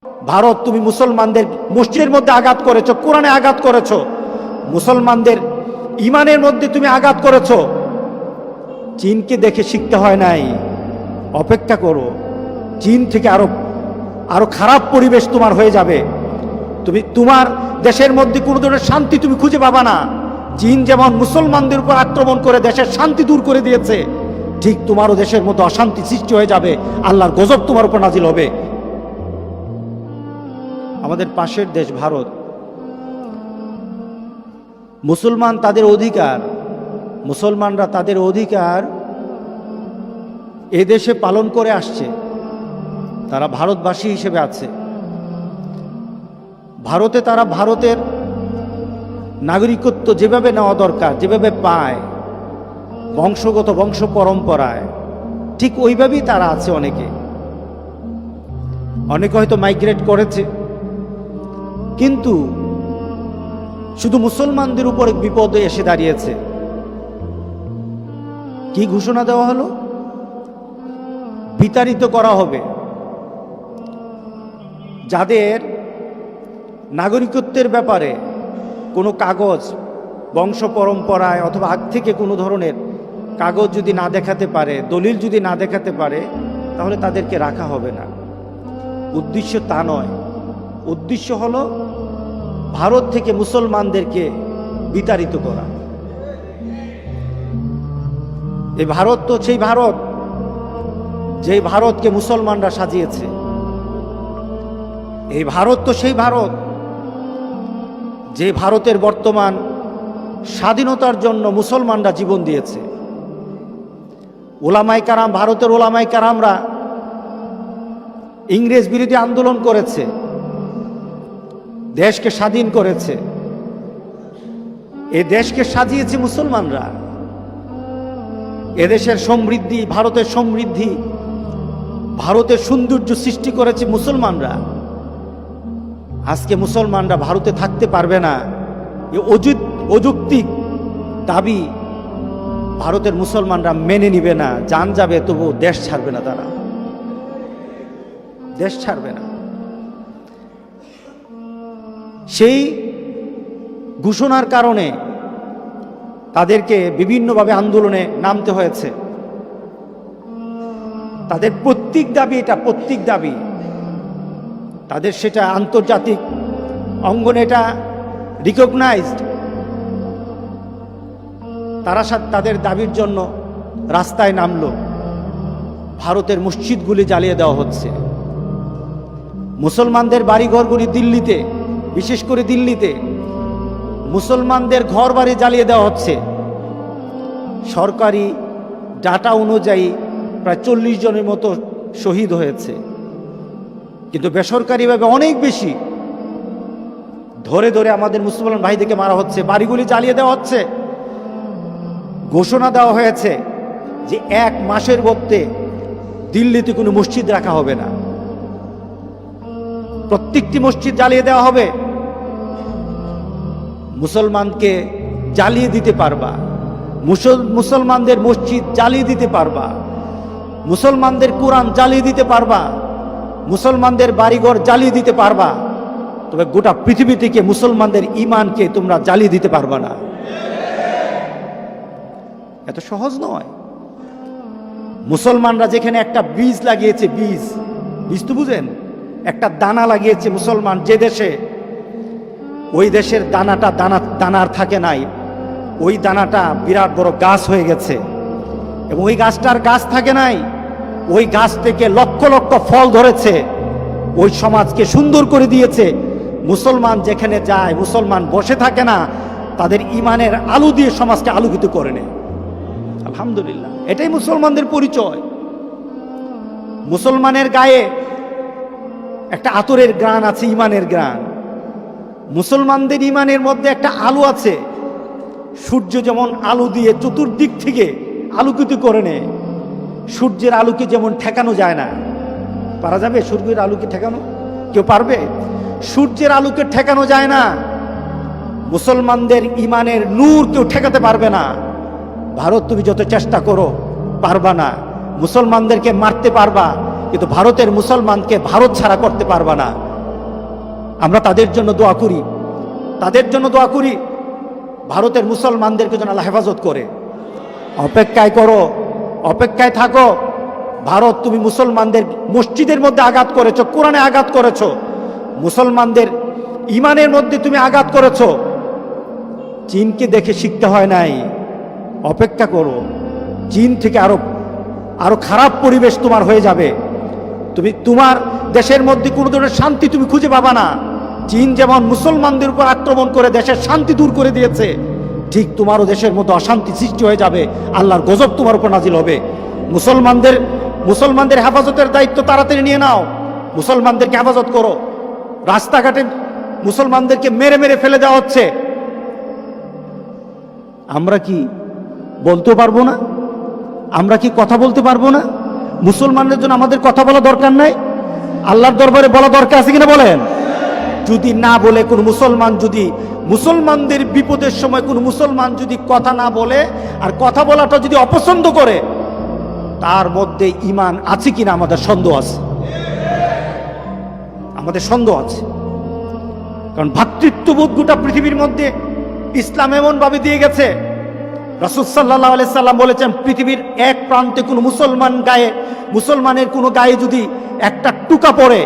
ভারত, তুমি মুসলমানদের মসজিদের মধ্যে আঘাত করেছো, কোরআনে আঘাত করেছো, মুসলমানদের ইমানের মধ্যে তুমি আঘাত করেছো। চীনকে দেখে শিখতে হয় নাই, অপেক্ষা করো, চীন থেকে আরো খারাপ পরিবেশ তোমার হয়ে যাবে। তোমার দেশের মধ্যে কোনো ধরনের শান্তি তুমি খুঁজে পাবা না। চীন যেমন মুসলমানদের উপর আক্রমণ করে দেশের শান্তি দূর করে দিয়েছে, ঠিক তোমারও দেশের মধ্যে অশান্তি সৃষ্টি হয়ে যাবে, আল্লাহর গজব তোমার উপর নাজিল হবে। আমাদের পাশের দেশ ভারত, মুসলমান তাদের অধিকার, মুসলমানরা তাদের অধিকার এদেশে পালন করে আসছে, তারা ভারতবাসী হিসেবে আছে। ভারতে তারা ভারতের নাগরিকত্ব যেভাবে নেওয়া দরকার, যেভাবে পায় বংশগত বংশ পরম্পরায়, ঠিক ওইভাবেই তারা আছে। অনেকে হয়তো মাইগ্রেট করেছে, কিন্তু শুধু মুসলমানদের উপর বিপদে এসে দাঁড়িয়েছে। কি ঘোষণা দেওয়া হলো? বিতাড়িত করা হবে। যাদের নাগরিকত্বের ব্যাপারে কোনো কাগজ বংশ পরম্পরায় অথবা আগ থেকে কোনো ধরনের কাগজ যদি না দেখাতে পারে, দলিল যদি না দেখাতে পারে, তাহলে তাদেরকে রাখা হবে না। উদ্দেশ্য তা নয়, উদ্দেশ্য হলো ভারত থেকে মুসলমানদেরকে বিতাড়িত করা। এই ভারত তো সেই ভারত যেই ভারতকে মুসলমানরা সাজিয়েছে। এই ভারত তো সেই ভারত যে ভারতের বর্তমান স্বাধীনতার জন্য মুসলমানরা জীবন দিয়েছে। ওলামায়ে কারাম, ভারতের ওলামায়ে কারামরা ইংরেজ বিরোধী আন্দোলন করেছে, দেশকে স্বাধীন করেছে। এই দেশকে সাজিয়েছে মুসলমানরা। এদেশের সমৃদ্ধি, ভারতের সমৃদ্ধি, ভারতের সৌন্দর্য সৃষ্টি করেছে মুসলমানরা। আজকে মুসলমানরা ভারতে থাকতে পারবে না, এই অযৌক্তিক দাবি ভারতের মুসলমানরা মেনে নিবে না। জান যাবে, তবু দেশ ছাড়বে না, তারা দেশ ছাড়বে না। সেই ঘোষণার কারণে তাদেরকে বিভিন্নভাবে আন্দোলনে নামতে হয়েছে। তাদের প্রত্যেক দাবি, এটা প্রত্যেক দাবি তাদের, সেটা আন্তর্জাতিক অঙ্গনে এটা রিকগনাইজড। তারা তাদের দাবির জন্য রাস্তায় নামলো। ভারতের মসজিদগুলি জ্বালিয়ে দেওয়া হচ্ছে, মুসলমানদের বাড়িঘরগুলি দিল্লিতে, বিশেষ করে দিল্লিতে মুসলমানদের ঘর বাড়ি জ্বালিয়ে দেওয়া হচ্ছে। সরকারি ডাটা অনুযায়ী প্রায় 40 জনের মতো শহীদ হয়েছে, কিন্তু বেসরকারিভাবে অনেক বেশি। ধরে ধরে আমাদের মুসলমান ভাইদেরকে মারা হচ্ছে, বাড়িগুলি জ্বালিয়ে দেওয়া হচ্ছে। ঘোষণা দেওয়া হয়েছে যে 1 মাসের মধ্যে দিল্লিতে কোনো মসজিদ রাখা হবে না, প্রত্যেকটি মসজিদ জ্বালিয়ে দেওয়া হবে। মুসলমানকে জ্বালিয়ে দিতে পারবা, মুসলমানদের মসজিদ জ্বালিয়ে দিতে পারবা, মুসলমানদের কোরআন জ্বালিয়ে দিতে পারবা, মুসলমানদের বাড়িঘর জ্বালিয়ে দিতে পারবা, তবে গোটা পৃথিবী থেকে মুসলমানদের ঈমানকে তোমরা জ্বালিয়ে দিতে পারবা না। এত সহজ নয়। মুসলমানরা যেখানে একটা বীজ লাগিয়েছে, বীজ তো বুঝেন, একটা দানা লাগিয়েছে মুসলমান যে দেশে, ওই দেশের দানার থাকে নাই, ওই দানাটা বিরাট বড় গাছ হয়ে গেছে। এবং ওই গাছটার গাছ থাকে নাই, ওই গাছ থেকে লক্ষ লক্ষ ফল ধরেছে, ওই সমাজকে সুন্দর করে দিয়েছে। মুসলমান যেখানে যায়, মুসলমান বসে থাকে না, তাদের ইমানের আলো দিয়ে সমাজকে আলোকিত করে নেয়। আলহামদুলিল্লাহ, এটাই মুসলমানদের পরিচয়। মুসলমানের গায়ে একটা আতরের গ্রাণ আছে, ইমানের গ্রাণ। মুসলমানদের ইমানের মধ্যে একটা আলো আছে। সূর্য যেমন আলো দিয়ে চতুর্দিক থেকে আলোকিত করে নেয়, সূর্যের আলোকে যেমন ঠেকানো যায় না। পারা যাবে সূর্যের আলোকে ঠেকানো? কেউ পারবে? সূর্যের আলোকে ঠেকানো যায় না। মুসলমানদের ইমানের নূর কেউ ঠেকাতে পারবে না। ভারত তুমি যত চেষ্টা করো পারবা না। মুসলমানদেরকে মারতে পারবা, কিন্তু ভারতের মুসলমানকে ভারত ছাড়া করতে পারবা না। আমরা তাদের জন্য দোয়া করি, তাদের জন্য দোয়া করি। ভারতের মুসলমানদেরকে যেন আল্লাহ হেফাজত করে। অপেক্ষায় করো, অপেক্ষায় থাকো। ভারত, তুমি মুসলমানদের মসজিদের মধ্যে আঘাত করেছো, কোরআনে আঘাত করেছো, মুসলমানদের ইমানের মধ্যে তুমি আঘাত করেছো। চীনকে দেখে শিখতে হয় নাই, অপেক্ষা করো। চীন থেকে আরো খারাপ পরিবেশ তোমার হয়ে যাবে। তুমি তোমার দেশের মধ্যে কোনো ধরনের শান্তি তুমি খুঁজে পাবা না। চীন যেমন মুসলমানদের উপর আক্রমণ করে দেশের শান্তি দূর করে দিয়েছে, ঠিক তোমারও দেশের মধ্যে অশান্তি সৃষ্টি হয়ে যাবে, আল্লাহর গজব তোমার উপর নাজিল হবে। মুসলমানদের হেফাজতের দায়িত্ব তাড়াতাড়ি নিয়ে নাও, মুসলমানদেরকে হেফাজত করো। রাস্তাঘাটে মুসলমানদেরকে মেরে মেরে ফেলে দেওয়া হচ্ছে। আমরা কি বলতে পারবো না? আমরা কি কথা বলতে পারবো না? মুসলমানদের জন্য আমাদের কথা বলা দরকার নাই? আল্লাহর দরবারে বলা দরকার আছে কিনা বলেন? যদি না বলে কোনো মুসলমান, যদি মুসলমানদের বিপদের সময় কোনো মুসলমান যদি কথা না বলে আর কথা বলাটা যদি অপছন্দ করে, তার মধ্যে ঈমান আছে কিনা আমাদের সন্দেহ আছে, আমাদের সন্দেহ আছে। কারণ ভ্রাতৃত্ববোধ গোটা পৃথিবীর মধ্যে ইসলাম এমন ভাবে দিয়ে গেছে। রাসূল সাল্লাল্লাহু আলাইহি সাল্লাম বলেছেন, পৃথিবীর এক প্রান্তে কোনো মুসলমানের কোনো গায়ে যদি একটা টুকা পড়ে,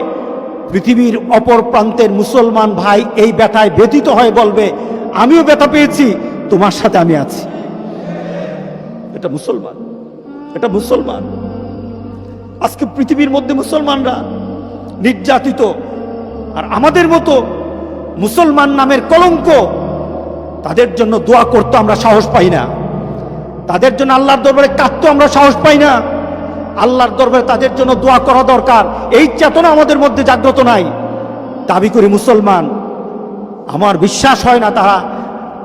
পৃথিবীর অপর প্রান্তের মুসলমান ভাই এই ব্যথায় ব্যথিত হয়ে বলবে, আমিও ব্যথা পেয়েছি, তোমার সাথে আমি আছি। এটা মুসলমান, এটা মুসলমান। আজকে পৃথিবীর মধ্যে মুসলমানরা নির্যাতিত, আর আমাদের মতো মুসলমান নামের কলঙ্ক, তাদের জন্য দোয়া করতে আমরা সাহস পাই না, তাদের জন্য আল্লাহর দরবারে কাঁদতে আমরা সাহস পাই না। আল্লাহর দরবারে তাদের জন্য দোয়া করা দরকার, এই চেতনা আমাদের মধ্যে জাগ্রত নাই। দাবি করি মুসলমান, আমার বিশ্বাস হয় না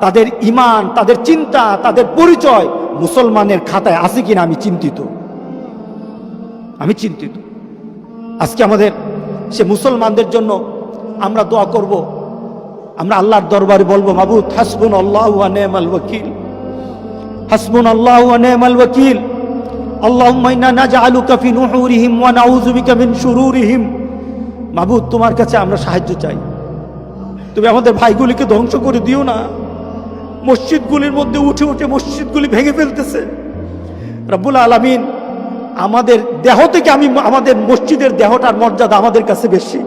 তাদের ঈমান, তাদের চিন্তা, তাদের পরিচয় মুসলমানের খাতায় আছে কিনা আমি চিন্তিত। আজকে আমাদের সে মুসলমানদের জন্য আমরা দোয়া করব, আমরা আল্লাহর দরবারে বলবো, মাবুদ হাসবুনাল্লাহু ওয়া নি'মাল ওয়াকিল, হাসবুনাল্লাহু ওয়া নি'মাল ওয়াকিল, আল্লাহুম্মা ইন্না নাজআলুকা ফি নুহুরিহিম ওয়া নাউযু বিকা মিন শুরুরিহিম। মাবুদ, তোমার কাছে আমরা সাহায্য চাই, তুমি আমাদের ভাইগুলিকে ধ্বংস করে দিও না। মসজিদগুলির মধ্যে উঠে উঠে মসজিদগুলি ভেঙে ফেলতেছে। রব্বুল আলামিন, আমাদের দেহ থেকে আমাদের মসজিদের দেহটার মর্যাদা আমাদের কাছে বেশি,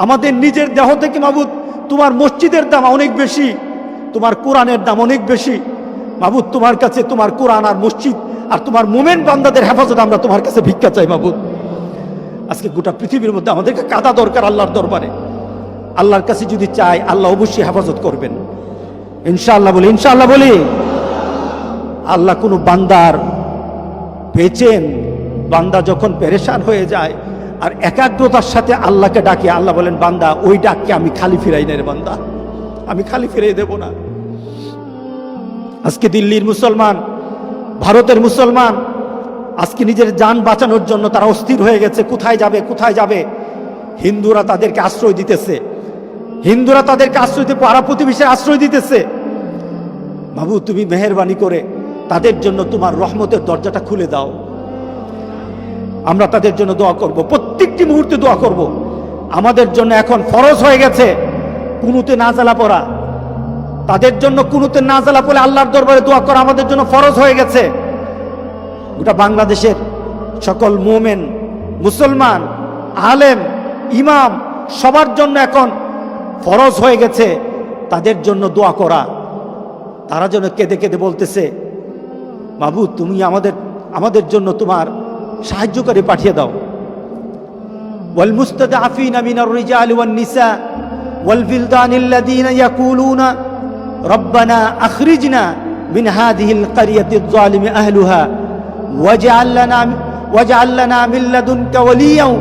আমাদের নিজের দেহ থেকে মাবুদ তোমার মসজিদের দাম অনেক বেশি, তোমার কোরআনের দাম অনেক বেশি। মাবুদ, তোমার কাছে তোমার কোরআন আর মসজিদ আর তোমার মোমেন বান্দাদের হেফাজত আমরা তোমার কাছে ভিক্ষা চাই। মাবুদ, আজকে গোটা পৃথিবীর মধ্যে আমাদেরকে কাঁদা দরকার আল্লাহর দরবারে। আল্লাহর কাছে যদি চাই, আল্লাহ অবশ্যই হেফাজত করবেন, ইনশাআল্লাহ বলি, ইনশাআল্লাহ বলি। আল্লাহ কোনো বান্দার পেয়েছেন, বান্দা যখন পেরেশান হয়ে যায় আর একাগ্রতার সাথে আল্লাহকে ডাকে, আল্লাহ বলেন, বান্দা ওই ডাককে আমি খালি ফিরাই না রে বান্দা, আমি খালি ফিরিয়ে দেব না। আজকে দিল্লির মুসলমান, ভারতের মুসলমান আজকে নিজের জান বাঁচানোর জন্য তারা অস্থির হয়ে গেছে, কোথায় যাবে, কোথায় যাবে। হিন্দুরা তাদেরকে আশ্রয় দিতেছে, হিন্দুরা তাদেরকে আশ্রয় দিয়ে পাড়া প্রতিবেশীর আশ্রয় দিতেছে। বাবু, তুমি মেহেরবানি করে তাদের জন্য তোমার রহমতের দরজাটা খুলে দাও। আমরা তাদের জন্য দোয়া করব, প্রত্যেকটি মুহূর্তে দোয়া করব। আমাদের জন্য এখন ফরজ হয়ে গেছে কুনুতে নাজালা পড়া, তাদের জন্য কুনুতে নাজালা পড়ে আল্লাহর দরবারে দোয়া করা আমাদের জন্য ফরজ হয়ে গেছে। গোটা বাংলাদেশের সকল মুমিন, মুসলমান, আলেম, ইমাম সবার জন্য এখন ফরজ হয়ে গেছে তাদের জন্য দোয়া করা। তারা যেন কেঁদে কেঁদে বলতেছে, মাবুদ তুমি আমাদের জন্য তোমার সাহায্যকারী পাঠিয়ে দাও। ওয়াল মুস্তাদআফিনা মিনার রিজালি ওয়ান নিসা ওয়াল বিলদানিল্লাযীনা ইয়াকুলুনা রব্বানা আখরিজনা মিন হাযিহিল ক্বরিয়াতিয যালিমি আহলুহা ওয়াজআল লানা মিন লাদুনকা ওয়ালিয়্যান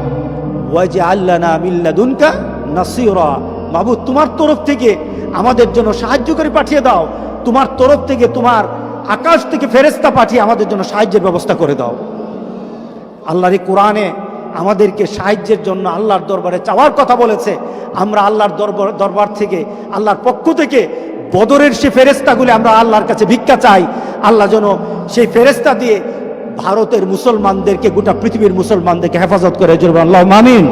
ওয়াজআল লানা মিন লাদুনকা নাসীরা। মাবুদ, তোমার তরফ থেকে আমাদের জন্য সাহায্যকারী পাঠিয়ে দাও, তোমার তরফ থেকে, তোমার আকাশ থেকে ফেরেশতা পাঠিয়ে আমাদের জন্য সাহায্যের ব্যবস্থা করে দাও। আল্লাহর কোরআনে আমাদেরকে সাহায্যের জন্য আল্লাহর দরবারে চাওয়ার কথা বলেছে। আমরা আল্লাহর দরবার থেকে, আল্লাহর পক্ষ থেকে বদরের সে ফেরেশতাগুলি আমরা আল্লাহর কাছে ভিক্ষা চাই। আল্লাহ যেন সেই ফেরেশতা দিয়ে ভারতের মুসলমানদেরকে, গোটা পৃথিবীর মুসলমানদেরকে হেফাজত করে। আল্লাহুম্মা আমিন।